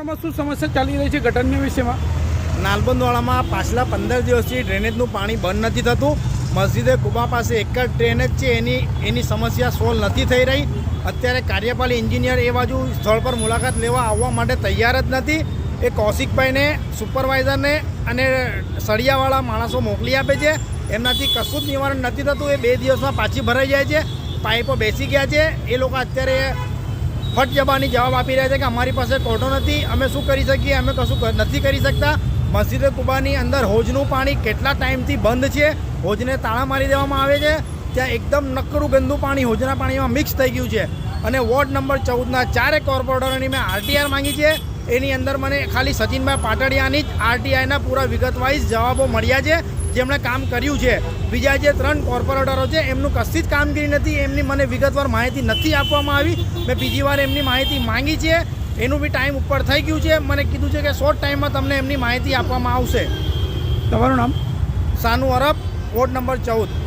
નાલબંધવાળામાં શું સમસ્યા ચાલી રહી છે ગટરના વિષયમાં? નાલબંધવાળામાં પાછલા 15 દિવસથી ડ્રેનેજનું પાણી બંધ નથી થતું. મસ્જિદે કુબા પાસે એક જ ડ્રેનેજ છે, એની સમસ્યા સોલ્વ નથી થઈ રહી. અત્યારે કાર્યપાલક એન્જિનિયર એ બાજુ સ્થળ પર મુલાકાત લેવા આવવા માટે તૈયાર જ નથી. એ કૌશિકભાઈને, સુપરવાઇઝરને અને સળિયાવાળા માણસો મોકલી આપે છે. એમનાથી કશું જ નિવારણ નથી થતું. એ 2 દિવસમાં પાછી ભરાઈ જાય છે. પાઇપો બેસી ગયા છે. એ લોકો અત્યારે ફટ જબાની જવાબ આપી રહ્યા છે કે અમારી પાસે કોટો નથી, અમે શું કરી શકીએ, અમે કશું નથી કરી શકતા. મસ્જિદે કુબાની અંદર હોજનું પાણી કેટલા ટાઈમથી બંધ છે. હોજને તાળા મારી દેવામાં આવે છે. ત્યાં એકદમ નકરું ગંદુ પાણી હોજના પાણીમાં મિક્સ થઈ ગયું છે. અને વોર્ડ નંબર 14ના 4 કોર્પોરેટરોની મેં આરટીઆર માંગી છે. એની અંદર મને ખાલી સચિનભાઈ પાટડિયાની જ આરટીઆઈના પૂરા વિગતવાઇઝ જવાબો મળ્યા છે, જેમણે કામ કર્યું છે. બીજા જે 3 કોર્પોરેટરો છે એમનું કશી જ કામગીરી નથી. એમની મને વિગતવાર માહિતી નથી આપવામાં આવી. મેં બીજી વાર એમની માહિતી માંગી છે. એનું બી ટાઈમ ઉપર થઈ ગયું છે. મને કીધું છે કે શોર્ટ ટાઈમમાં તમને એમની માહિતી આપવામાં આવશે. તમારું નામ? સાનુ અરબ, વોર્ડ નંબર 14.